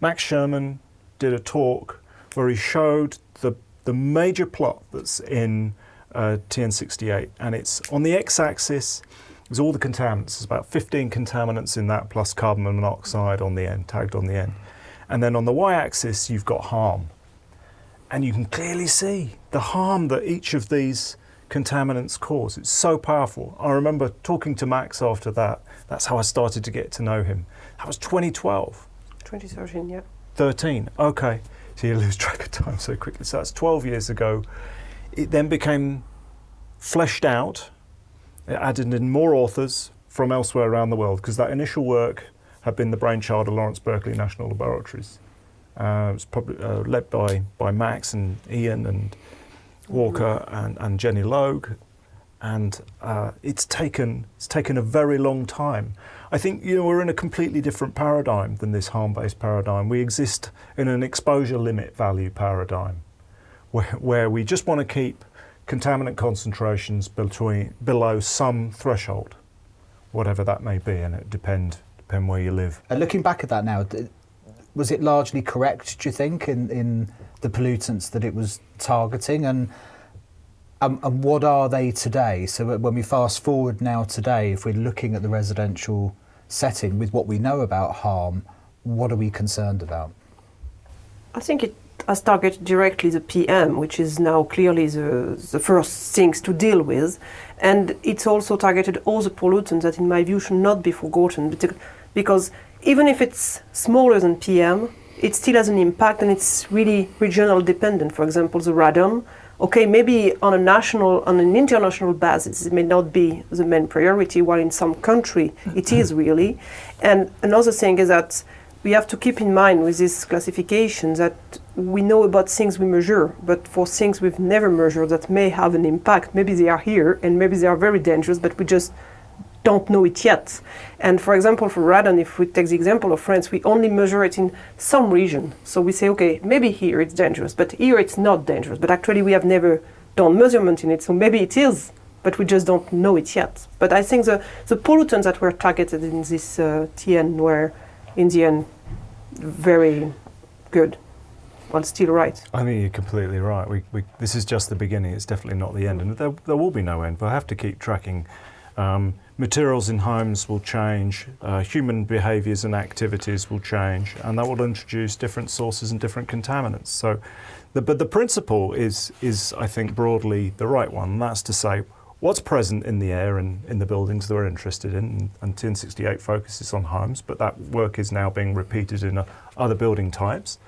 Max Sherman did a talk where he showed the major plot that's in TN68, and it's on the x-axis is all the contaminants. There's about 15 contaminants in that, plus carbon monoxide on the end, tagged on the end. And then on the y-axis, you've got harm. And you can clearly see the harm that each of these contaminants cause. It's so powerful. I remember talking to Max after that. That's how I started to get to know him. That was 2012. 2013, yeah. 13, okay. So you lose track of time so quickly. So that's 12 years ago. It then became fleshed out. It added in more authors from elsewhere around the world, because that initial work had been the brainchild of Lawrence Berkeley National Laboratories. It was probably led by Max and Ian and Walker and Jenny Logue, and it's taken a very long time. I think we're in a completely different paradigm than this harm-based paradigm. We exist in an exposure limit value paradigm, where we just want to keep contaminant concentrations below some threshold, whatever that may be, and it depend where you live. Looking back at that now, was it largely correct, do you think, in the pollutants that it was targeting, and what are they today? So when we fast forward now today, if we're looking at the residential setting with what we know about harm, what are we concerned about? I think it has targeted directly the PM, which is now clearly the first things to deal with, and it's also targeted all the pollutants that, in my view, should not be forgotten, because even if it's smaller than PM, it still has an impact, and it's really regional dependent. For example, the radon, okay, maybe on an international basis, it may not be the main priority, while in some country it is really. And another thing is that we have to keep in mind with this classification that we know about things we measure, but for things we've never measured that may have an impact, maybe they are here and maybe they are very dangerous, but we just don't know it yet. And for example, for radon, if we take the example of France, we only measure it in some region. So we say, okay, maybe here it's dangerous, but here it's not dangerous. But actually we have never done measurement in it, so maybe it is, but we just don't know it yet. But I think the pollutants that were targeted in this TN were, in the end, very good. Well, still right. I think you're completely right. This is just the beginning. It's definitely not the end, and there will be no end. We'll have to keep tracking. Materials in homes will change, human behaviours and activities will change, and that will introduce different sources and different contaminants. So, but the principle is I think broadly the right one, and that's to say what's present in the air and in the buildings that we're interested in, and TN68 focuses on homes, but that work is now being repeated in other building types.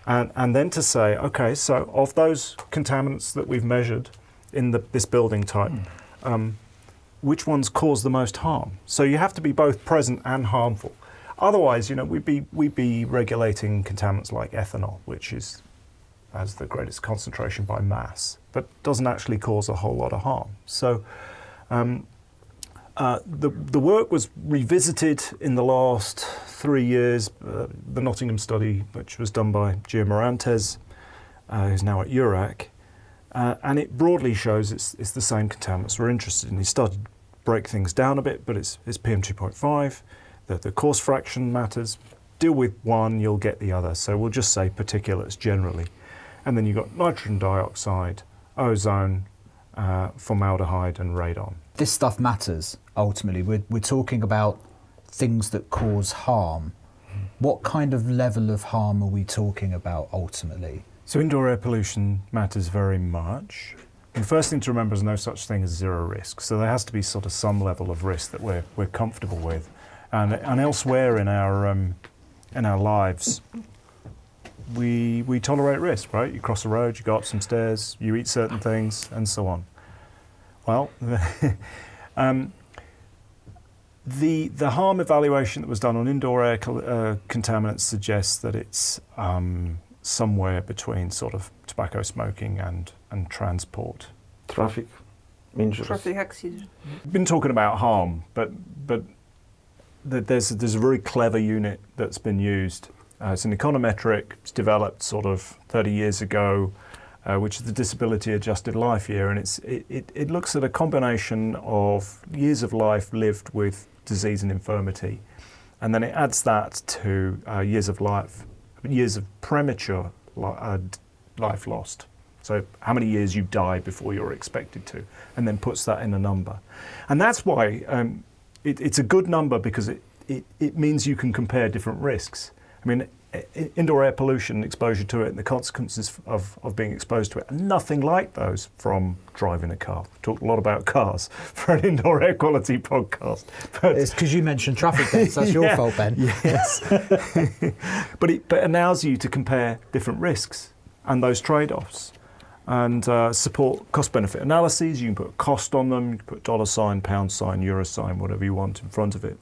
And then to say, okay, so of those contaminants that we've measured in this building type, which ones cause the most harm? So you have to be both present and harmful. Otherwise, we'd be regulating contaminants like ethanol, which has the greatest concentration by mass, but doesn't actually cause a whole lot of harm. So the work was revisited in the last 3 years. The Nottingham study, which was done by Gio Morantes, who's now at URAC, and it broadly shows it's the same contaminants we're interested in. He started to break things down a bit, but it's PM2.5. The coarse fraction matters. Deal with one, you'll get the other. So we'll just say particulates generally. And then you've got nitrogen dioxide, ozone, formaldehyde and radon. This stuff matters, ultimately. We're talking about things that cause harm. What kind of level of harm are we talking about, ultimately? So indoor air pollution matters very much. And the first thing to remember is no such thing as zero risk. So there has to be sort of some level of risk that we're comfortable with. And elsewhere in our lives, we tolerate risk, right? You cross a road, you go up some stairs, you eat certain things, and so on. Well, the harm evaluation that was done on indoor air contaminants suggests that it's somewhere between sort of tobacco smoking and transport. Traffic injuries. Traffic accident. We've been talking about harm, but there's a very clever unit that's been used. It's an econometric. It's developed sort of 30 years ago, which is the disability adjusted life year, and it looks at a combination of years of life lived with disease and infirmity, and then it adds that to years of life years of premature life lost. So how many years you die before you're expected to, and then puts that in a number. And that's why it's a good number, because it means you can compare different risks. I mean, indoor air pollution, exposure to it, and the consequences of being exposed to it are nothing like those from driving a car. We talked a lot about cars for an indoor air quality podcast. But It's because you mentioned traffic deaths. That's your fault, Ben. yes. But it allows you to compare different risks and those trade-offs, and support cost-benefit analyses. You can put a cost on them, you can put dollar sign, pound sign, euro sign, whatever you want in front of it.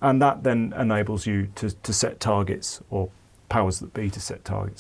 And that then enables you to set targets, or powers that be to set targets.